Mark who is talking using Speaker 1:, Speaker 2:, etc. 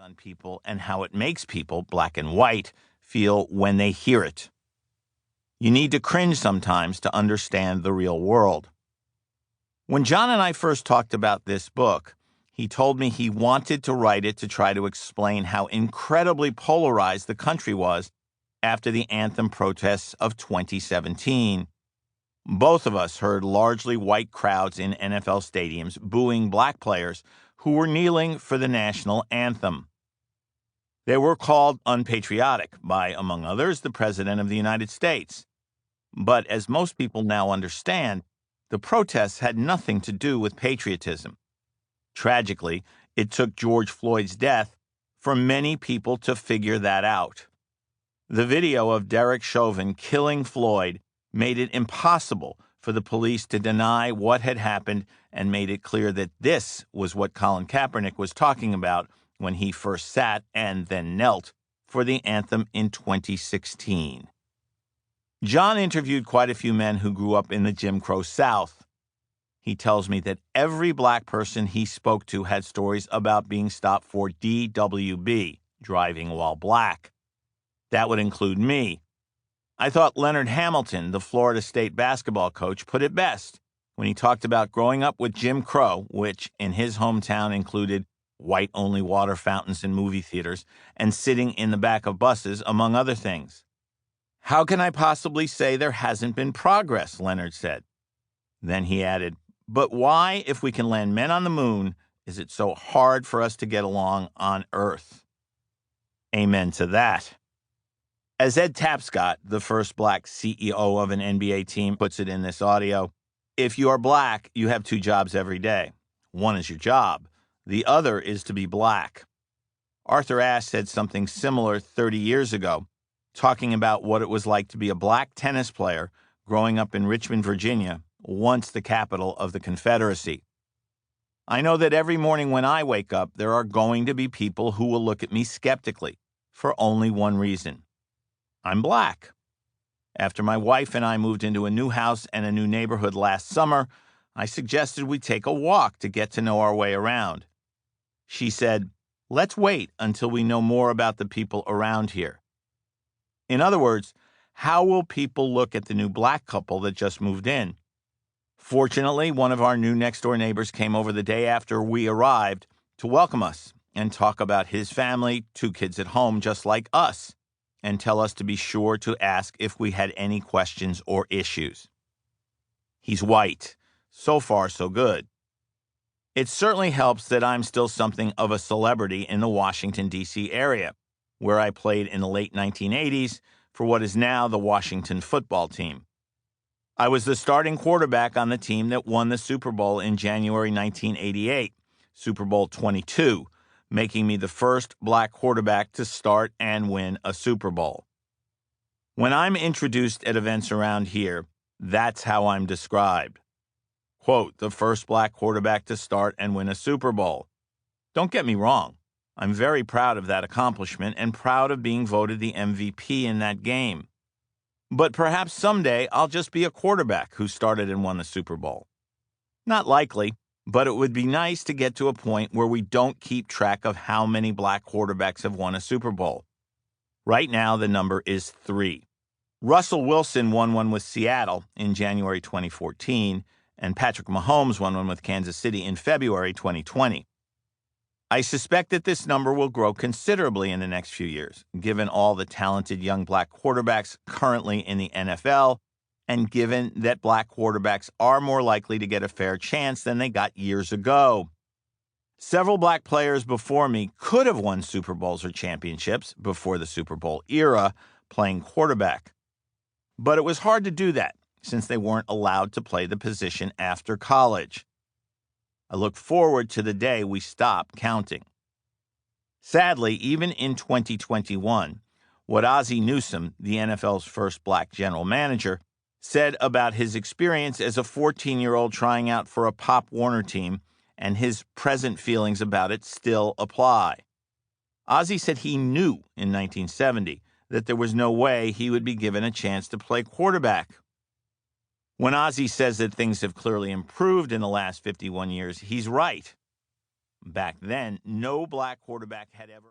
Speaker 1: on people and how it makes people, black and white, feel when they hear it. You need to cringe sometimes to understand the real world. When John and I first talked about this book, he told me he wanted to write it to try to explain how incredibly polarized the country was after the anthem protests of 2017. Both of us heard largely white crowds in NFL stadiums booing black players who were kneeling for the national anthem. They were called unpatriotic by, among others, the President of the United States. But as most people now understand, the protests had nothing to do with patriotism. Tragically, it took George Floyd's death for many people to figure that out. The video of Derek Chauvin killing Floyd made it impossible for the police to deny what had happened and made it clear that this was what Colin Kaepernick was talking about when he first sat and then knelt for the anthem in 2016. John interviewed quite a few men who grew up in the Jim Crow South. He tells me that every black person he spoke to had stories about being stopped for DWB, driving while black. That would include me. I thought Leonard Hamilton, the Florida State basketball coach, put it best when he talked about growing up with Jim Crow, which in his hometown included white-only water fountains in movie theaters and sitting in the back of buses, among other things. "How can I possibly say there hasn't been progress?" Leonard said. Then he added, "But why, if we can land men on the moon, is it so hard for us to get along on Earth?" Amen to that. As Ed Tapscott, the first black CEO of an NBA team, puts it in this audio, if you are black, you have two jobs every day. One is your job. The other is to be black. Arthur Ashe said something similar 30 years ago, talking about what it was like to be a black tennis player growing up in Richmond, Virginia, once the capital of the Confederacy. I know that every morning when I wake up, there are going to be people who will look at me skeptically for only one reason. I'm black. After my wife and I moved into a new house and a new neighborhood last summer, I suggested we take a walk to get to know our way around. She said, "Let's wait until we know more about the people around here." In other words, how will people look at the new black couple that just moved in? Fortunately, one of our new next-door neighbors came over the day after we arrived to welcome us and talk about his family, 2 kids at home just like us, and tell us to be sure to ask if we had any questions or issues. He's white. So far, so good. It certainly helps that I'm still something of a celebrity in the Washington, D.C. area, where I played in the late 1980s for what is now the Washington football team. I was the starting quarterback on the team that won the Super Bowl in January 1988, Super Bowl 22, making me the first black quarterback to start and win a Super Bowl. When I'm introduced at events around here, that's how I'm described. Quote, the first black quarterback to start and win a Super Bowl. Don't get me wrong. I'm very proud of that accomplishment and proud of being voted the MVP in that game. But perhaps someday I'll just be a quarterback who started and won the Super Bowl. Not likely, but it would be nice to get to a point where we don't keep track of how many black quarterbacks have won a Super Bowl. Right now, the number is 3. Russell Wilson won one with Seattle in January 2014, and Patrick Mahomes won one with Kansas City in February 2020. I suspect that this number will grow considerably in the next few years, given all the talented young black quarterbacks currently in the NFL, and given that black quarterbacks are more likely to get a fair chance than they got years ago. Several black players before me could have won Super Bowls or championships before the Super Bowl era playing quarterback. But it was hard to do that since they weren't allowed to play the position after college. I look forward to the day we stop counting. Sadly, even in 2021, what Ozzie Newsome, the NFL's first black general manager, said about his experience as a 14-year-old trying out for a Pop Warner team and his present feelings about it still apply. Ozzie said he knew in 1970 that there was no way he would be given a chance to play quarterback. When Ozzie says that things have clearly improved in the last 51 years, he's right. Back then, no black quarterback had ever...